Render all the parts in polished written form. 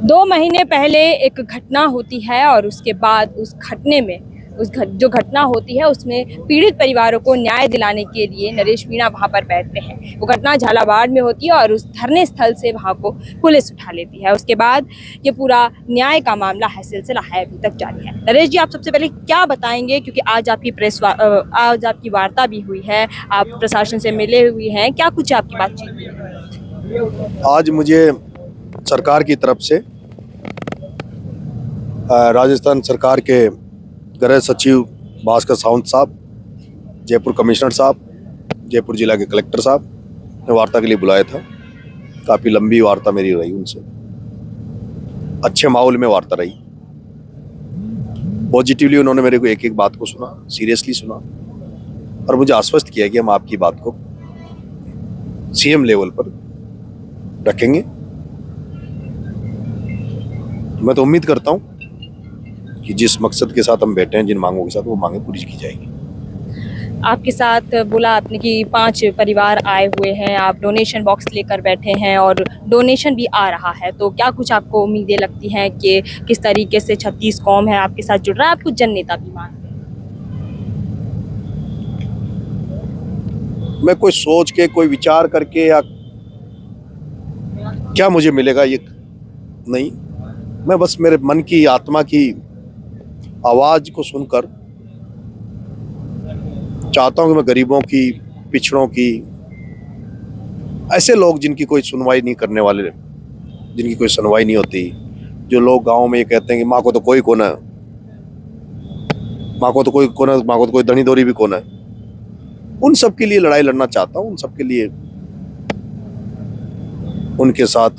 दो महीने पहले एक घटना होती है और उसके बाद उस घटने में जो घटना होती है उसमें पीड़ित परिवारों को न्याय दिलाने के लिए नरेश मीणा वहां पर बैठते हैं। वो घटना झालावाड़ में होती है और उस धरने स्थल से वहां को पुलिस उठा लेती है। उसके बाद ये पूरा न्याय का मामला है, सिलसिला है, अभी तक जारी है। नरेश जी, आप सबसे पहले क्या बताएंगे, क्योंकि आज आज आपकी वार्ता भी हुई है, आप प्रशासन से मिले हुए हैं, क्या कुछ आपकी बातचीत? आज मुझे सरकार की तरफ से राजस्थान सरकार के गृह सचिव भास्कर सावंत साहब, जयपुर कमिश्नर साहब, जयपुर जिला के कलेक्टर साहब ने वार्ता के लिए बुलाया था। काफ़ी लंबी वार्ता मेरी रही उनसे। अच्छे माहौल में वार्ता रही। पॉजिटिवली उन्होंने मेरे को एक एक बात को सुना, सीरियसली सुना और मुझे आश्वस्त किया कि हम आपकी बात को सीएम लेवल पर रखेंगे। मैं तो उम्मीद करता हूं कि जिस मकसद के साथ हम बैठे हैं, जिन मांगों के साथ, वो मांगे पूरी की जाएगी। आपके साथ बोला आपने कि 5 परिवार आए हुए हैं, आप डोनेशन बॉक्स लेकर बैठे हैं और डोनेशन भी आ रहा है, तो क्या कुछ आपको उम्मीदें लगती हैं कि किस तरीके से 36 कौम है आपके साथ जुड़ रहा है? आप कुछ जन नेता भी मानते हैं? मैं कोई सोच के, कोई विचार करके या क्या मुझे मिलेगा ये नहीं, मैं बस मेरे मन की, आत्मा की आवाज को सुनकर चाहता हूं कि मैं गरीबों की, पिछड़ों की, ऐसे लोग जिनकी कोई सुनवाई नहीं करने वाले, जिनकी कोई सुनवाई नहीं होती, जो लोग गांव में ये कहते हैं कि माँ को तो कोई कोना, माँ को तो कोई कोना, माँ को तो कोई दनी दौरी भी कोना है, उन सब के लिए लड़ाई लड़ना चाहता हूं। उन सब के लिए, उनके साथ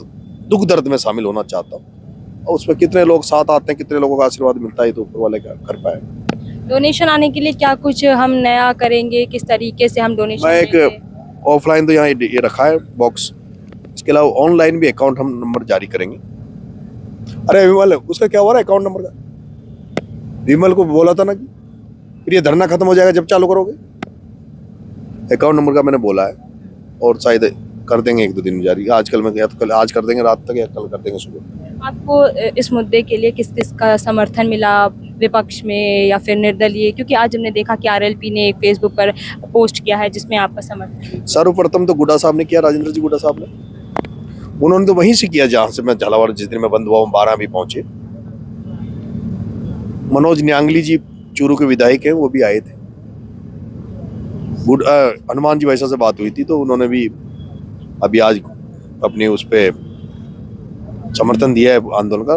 दुख दर्द में शामिल होना चाहता हूं। और उसमें कितने लोग साथ आते हैं, कितने लोगों का आशीर्वाद मिलता है, तो ऊपर वाले क्या कर पाए। डोनेशन आने के लिए क्या कुछ हम नया करेंगे, किस तरीके से हम डोनेशन मैं एक ऑफलाइन तो यहाँ ये रखा है बॉक्स, इसके अलावा ऑनलाइन भी अकाउंट हम नंबर जारी करेंगे। अरे विमल, उसका क्या हुआ अकाउंट नंबर का? विमल को बोला था ना कि फिर ये धरना खत्म हो जाएगा जब चालू करोगे। अकाउंट नंबर का मैंने बोला है और शायद कर देंगे 1-2 दिन में जारी। आजकल मैं कल, आज कर देंगे रात तक या कल कर देंगे सुबह। आपको इस मुद्दे के लिए किस किस का समर्थन मिला, विपक्ष में या फिर निर्दलीय? क्योंकि आज हमने देखा कि आरएलपी ने एक फेसबुक पर पोस्ट किया है जिसमें आपका समर्थन। सर्वप्रथम तो गुड्डा साहब ने किया, राजेंद्र जी गुड्डा साहब ने। उन्होंने तो वहीं से किया जहां से मैं झालावाड़, जिस दिन मैं बंद हुआ 12 भी पहुंचे। मनोज न्यांगली जी चूरू के विधायक हैं, वो भी आए थे। हनुमान जी वैसा से बात हुई थी, तो उन्होंने भी अभी आज अपने उस पे समर्थन दिया है आंदोलन का।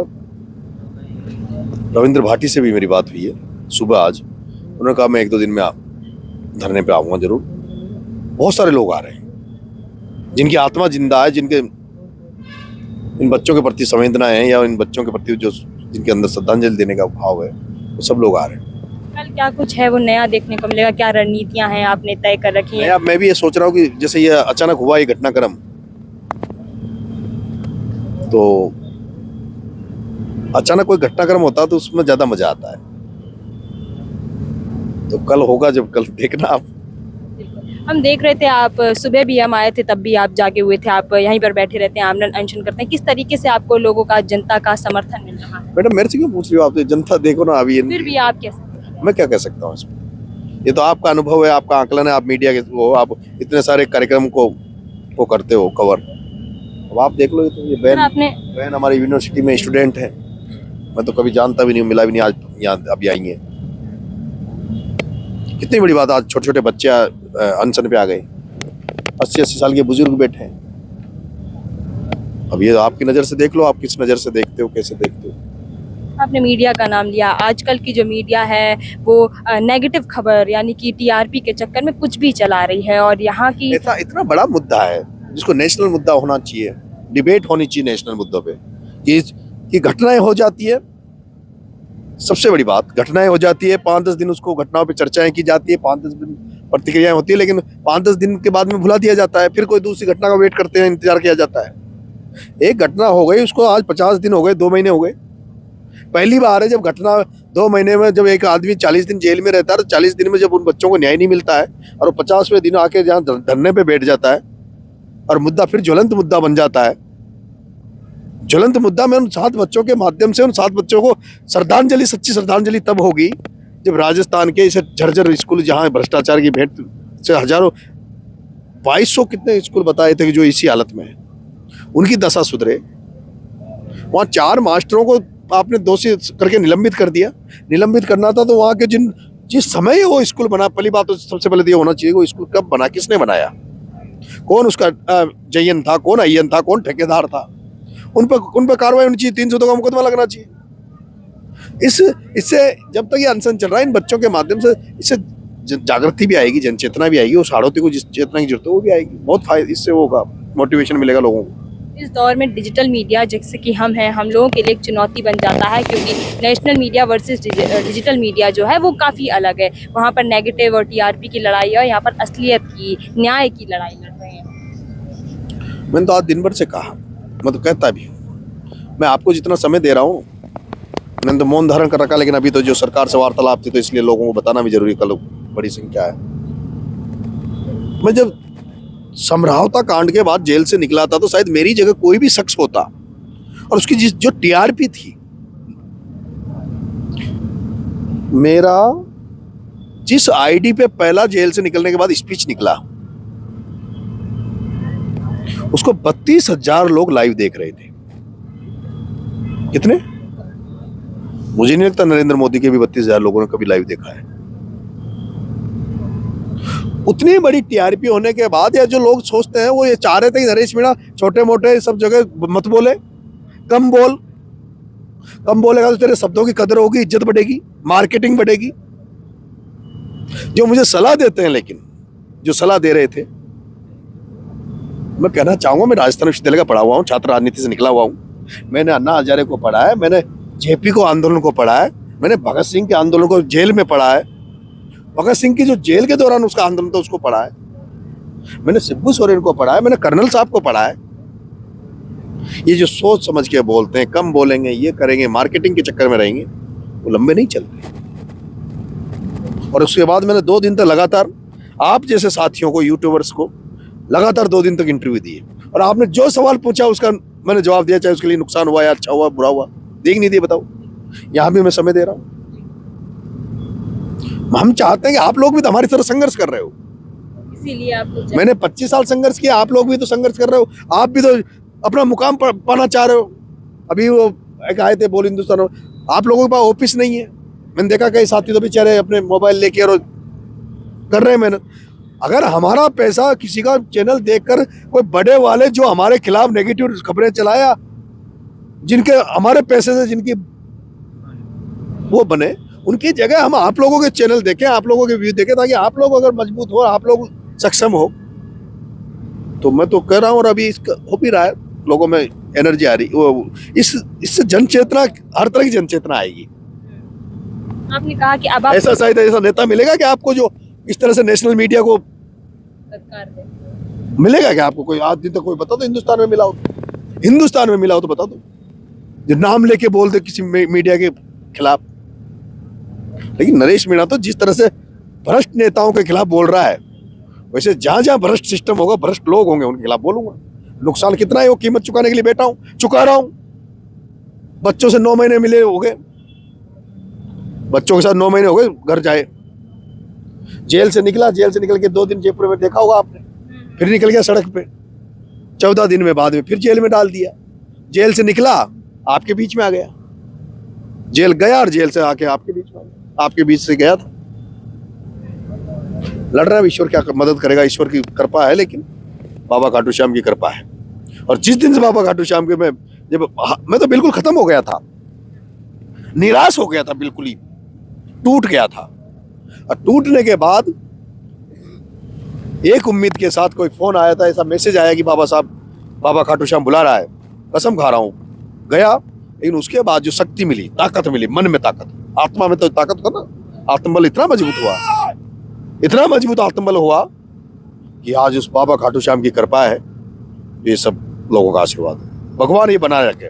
रविंद्र भाटी से भी मेरी बात हुई है सुबह आज। उन्होंने कहा मैं 1-2 दिन में धरने पे आऊंगा जरूर। बहुत सारे लोग आ रहे हैं जिनकी आत्मा जिंदा है, जिनके इन बच्चों के प्रति संवेदना है, या इन बच्चों के प्रति जो जिनके अंदर श्रद्धांजलि देने का भाव है, वो सब लोग आ रहे हैं। कल क्या कुछ है वो नया देखने को मिलेगा? क्या रणनीतियां हैं आपने तय कर रखी हैं? मैं भी ये सोच रहा हूँ कि जैसे ये अचानक हुआ ये घटनाक्रम, तो अचानक कोई घटनाक्रम होता है तो उसमें ज्यादा मजा आता है। तो कल होगा, जब कल देखना आप। हम देख रहे थे, आप सुबह भी हम आए थे तब भी आप जागे हुए थे, आप यहीं पर बैठे रहते हैं, आमरण अनशन करते हैं। किस तरीके से आपको लोगों का, जनता का समर्थन मिल रहा है? मैडम मेरे से क्यों पूछ रही हो आप? तो जनता देखो ना अभी। फिर भी आप कैसे? मैं क्या कह सकता हूँ इसमें? ये तो आपका अनुभव है, आपका आकलन है, आप मीडिया के वो, आप इतने सारे कार्यक्रम को करते हो कवर। अब आप देख लो। ये बहन हमारी यूनिवर्सिटी में स्टूडेंट है, मैं तो कभी जानता भी नहीं, मिला भी नहीं, आज यहाँ अभी आई है। कितनी बड़ी बात, आज छोटे छोटे बच्चे अनशन पे आ गए, 80-80 साल के बुजुर्ग बैठे हैं। अब ये आपकी नजर से देख लो, आप किस नजर से देखते हो, कैसे देखते हो। आपने मीडिया का नाम लिया। आजकल की जो मीडिया है वो नेगेटिव खबर, यानी कि टीआरपी के चक्कर में कुछ भी चला रही है, और यहाँ की इतना बड़ा मुद्दा है जिसको नेशनल मुद्दा होना चाहिए, डिबेट होनी चाहिए नेशनल मुद्दों पे। कि घटनाएं हो जाती है, सबसे बड़ी बात, घटनाएं हो जाती है, 5-10 दिन उसको घटनाओं पे चर्चाएं की जाती है, 5-10 दिन प्रतिक्रियाएं होती है, लेकिन 5-10 दिन के बाद में भुला दिया जाता है। फिर कोई दूसरी घटना का वेट करते हैं, इंतजार किया जाता है। एक घटना हो गई, उसको आज 50 दिन हो गए, 2 महीने हो गए। पहली बार है जब घटना 2 महीने में, जब एक आदमी 40 दिन जेल में रहता है, तो 40 दिन में जब उन बच्चों को न्याय नहीं मिलता है और वो 50वें दिन आके जहाँ धरने पे बैठ जाता है और मुद्दा फिर ज्वलंत मुद्दा बन जाता है, ज्वलंत मुद्दा में उन 7 बच्चों के माध्यम से उन 7 बच्चों को श्रद्धांजलि, सच्ची श्रद्धांजलि तब होगी जब राजस्थान के इस झरझर स्कूल जहां भ्रष्टाचार की भेंट से हजारों 2200 कितने स्कूल बताए थे कि जो इसी हालत में है, उनकी दशा सुधरे। वहां 4 मास्टरों को आपने दोषी करके निलंबित कर दिया। निलंबित करना था तो वहां के जिस समय वो स्कूल बना, पहली बात तो सबसे पहले ये होना चाहिए वो स्कूल कब बना, किसने बनाया, कौन उसका जयन था, कौन अय्यन था, कौन ठेकेदार था, उन पर कार्रवाई होनी चाहिए। 302 का मुकदमा लगना चाहिए। इससे जब तक ये अनशन चल रहा है, इन बच्चों के माध्यम से इससे जागृति भी आएगी, जनचेतना भी आएगी, उस हाड़ोती को जिस चेतना की जरूरत है वो भी आएगी। बहुत फायदा इससे होगा, मोटिवेशन मिलेगा लोगों को। इस दौर में डिजिटल मीडिया जैसे कि हम हैं, हम लोगों के लिए एक चुनौती बन जाता है, क्योंकि national media versus digital media जो है वो काफ़ी अलग है। वहाँ पर नेगेटिव और टीआरपी की लड़ाई है और यहाँ पर असलियत की, न्याय की लड़ाई लड़ रहे हैं। मैंने तो आज दिन भर से कहा, मैं तो कहता भी हूँ, मैं आपको जितना समय दे रहा हूँ, मैंने तो मौन धारण कर रखा, लेकिन अभी तो जो सरकार से वार्तालाप थी तो इसलिए लोगों को बताना भी जरूरी, कल बड़ी संख्या है। मैं जब समरावता कांड के बाद जेल से निकला था तो शायद मेरी जगह कोई भी शख्स होता और उसकी जो टीआरपी थी, मेरा जिस आईडी पे पहला जेल से निकलने के बाद स्पीच निकला, उसको 32,000 लोग लाइव देख रहे थे। कितने? मुझे नहीं लगता नरेंद्र मोदी के भी 32,000 लोगों ने कभी लाइव देखा है। उतनी बड़ी टीआरपी होने के बाद या जो लोग सोचते हैं वो ये चाह रहे थे कि नरेश मीणा छोटे मोटे सब जगह मत बोले, कम बोलेगा तो तेरे शब्दों की कदर होगी, इज्जत बढ़ेगी, मार्केटिंग बढ़ेगी। जो मुझे सलाह देते हैं, लेकिन जो सलाह दे रहे थे, मैं कहना चाहूंगा, मैं राजस्थान विश्वविद्यालय का पढ़ा हुआ हूँ, छात्र राजनीति से निकला हुआ हूँ। मैंने अन्ना हजारे को पढ़ा है, मैंने जेपी को आंदोलन को पढ़ा है, मैंने भगत सिंह के आंदोलन को जेल में पढ़ा है, भगत सिंह की जो जेल के दौरान उसका आंदोलन था उसको पढ़ा है, मैंने शिबू सोरेन को पढ़ा है, मैंने कर्नल साहब को पढ़ा है। ये जो सोच समझ के बोलते हैं, कम बोलेंगे, ये करेंगे, मार्केटिंग के चक्कर में रहेंगे, वो लंबे नहीं चलते। और उसके बाद मैंने 2 दिन तक लगातार आप जैसे साथियों को, यूट्यूबर्स को लगातार 2 दिन तक इंटरव्यू दिए और आपने जो सवाल पूछा उसका मैंने जवाब दिया, चाहे उसके लिए नुकसान हुआ या अच्छा हुआ बुरा हुआ, देख नहीं दिए, बताओ। यहां भी मैं समय दे रहा हूं। हम चाहते हैं कि आप लोग भी तो हमारी तरह संघर्ष कर रहे हो, इसीलिए आपको मैंने 25 साल संघर्ष किया, आप लोग भी तो संघर्ष कर रहे हो, आप भी तो अपना मुकाम पाना चाह रहे हो। अभी वो एक आए थे बोल हिंदुस्तान, आप लोगों के पास ऑफिस नहीं है, मैंने देखा कई साथी तो बेचारे अपने मोबाइल लेके और कर रहे हैं मेहनत। अगर हमारा पैसा किसी का चैनल देखकर कोई बड़े वाले जो हमारे खिलाफ नेगेटिव खबरें चलाया, जिनके हमारे पैसे से जिनकी वो बने, उनकी जगह हम आप लोगों के चैनल देखें, आप लोगों के व्यू देखें, ताकि आप लोग अगर मजबूत हो, आप लोग सक्षम हो। तो मैं तो कह रहा हूँ, और अभी इसका हो भी रहा है, लोगों में एनर्जी आ रही, वो इससे जनचेतना, हर तरह की जनचेतना आएगी। आपने कहा कि अब आप ऐसा शायद ऐसा नेता मिलेगा कि आपको जो इस तरह से नेशनल मीडिया को सरकार दे, मिलेगा क्या आपको? कोई आज दिन तक कोई बता दो हिंदुस्तान में मिला हो, हिंदुस्तान में मिला हो तो बता दो, जो नाम लेके बोल दे किसी मीडिया के खिलाफ। लेकिन नरेश मीणा तो जिस तरह से भ्रष्ट नेताओं के खिलाफ बोल रहा है, वैसे जहां जहां भ्रष्ट सिस्टम होगा, भ्रष्ट लोग होंगे, उनके खिलाफ बोलूंगा। नुकसान कितना है वो कीमत चुकाने के लिए बैठा हूं, चुका रहा हूं। बच्चों से 9 महीने मिले हो गए, बच्चों के साथ 9 महीने हो गए, घर जाए, जेल से निकला, जेल से निकल के 2 दिन जयपुर में देखा होगा आपने, फिर निकल गया सड़क पे, 14 दिन में बाद में फिर जेल में डाल दिया। जेल से निकला, आपके बीच में आ गया, जेल गया और जेल से आके आपके बीच में आ गया, आपके बीच से गया था। लड़ रहा है, ईश्वर क्या मदद करेगा, ईश्वर की कृपा है, लेकिन बाबा खाटू श्याम की कृपा है। और जिस दिन से बाबा खाटू श्याम के मैं तो बिल्कुल खत्म हो गया था, निराश हो गया था, बिल्कुल ही टूट गया था। और टूटने के बाद एक उम्मीद के साथ कोई फोन आया था, ऐसा मैसेज आया कि बाबा साहब, बाबा खाटू श्याम बुला रहा है, कसम खा रहा हूं, गया। लेकिन उसके बाद जो शक्ति मिली, ताकत मिली, मन में ताकत, आत्मा में तो ताकत था ना, आत्मबल इतना मजबूत हुआ, इतना मजबूत आत्मबल हुआ कि आज उस बाबा खाटू श्याम की कृपा है, ये सब लोगों का आशीर्वाद है। भगवान ये बनाए रखे,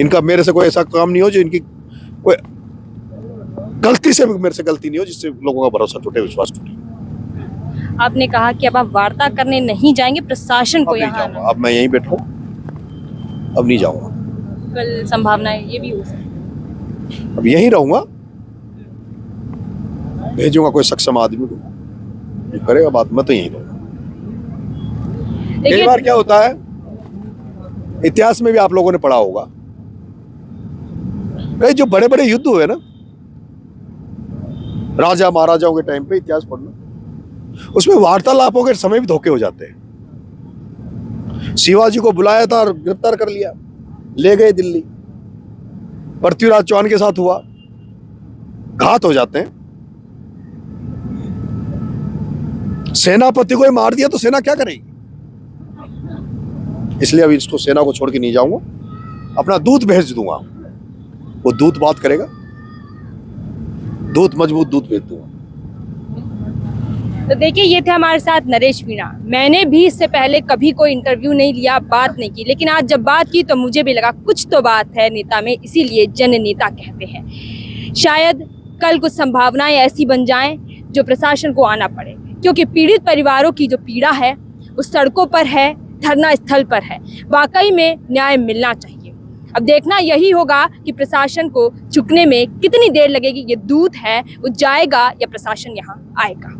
इनका मेरे से कोई ऐसा काम नहीं हो जो इनकी कोई गलती से मेरे से गलती नहीं हो जिससे लोगों का भरोसा टूटे, विश्वास टूटे। आपने कहा कि अब आप वार्ता करने नहीं जाएंगे, प्रशासन को यहाँ अब मैं यहीं बैठा हूँ, अब नहीं जाऊंगा। कल संभावना है ये भी हो सकती है। अब यहीं रहूंगा, भेजूंगा कोई सक्षम आदमी को, जो करेगा बात, मैं तो यहीं रहूंगा। कई देखिए बार क्या होता है, इतिहास में भी आप लोगों ने पढ़ा होगा, कई जो बड़े बड़े युद्ध हुए ना, राजा महाराजाओं के टाइम पे, इतिहास पढ़ना, उसमें वार्तालापों के समय भी धोखे हो जाते हैं। शिवाजी को बुलाया था और गिरफ्तार कर लिया, ले गए दिल्ली। पृथ्वीराज चौहान के साथ हुआ, घात हो जाते हैं। सेनापति को ही मार दिया तो सेना क्या करेगी? इसलिए अभी इसको, सेना को छोड़ के नहीं जाऊंगा, अपना दूत भेज दूंगा, वो दूत बात करेगा, दूत मजबूत दूत भेज दूंगा। तो देखिए ये थे हमारे साथ नरेश मीणा। मैंने भी इससे पहले कभी कोई इंटरव्यू नहीं लिया, बात नहीं की, लेकिन आज जब बात की तो मुझे भी लगा कुछ तो बात है नेता में, इसीलिए जननेता कहते हैं। शायद कल कुछ संभावनाएं ऐसी बन जाएं जो प्रशासन को आना पड़े, क्योंकि पीड़ित परिवारों की जो पीड़ा है वो सड़कों पर है, धरना स्थल पर है। वाकई में न्याय मिलना चाहिए। अब देखना यही होगा कि प्रशासन को चुकने में कितनी देर लगेगी। ये दूत है, वो जाएगा या प्रशासन यहाँ आएगा।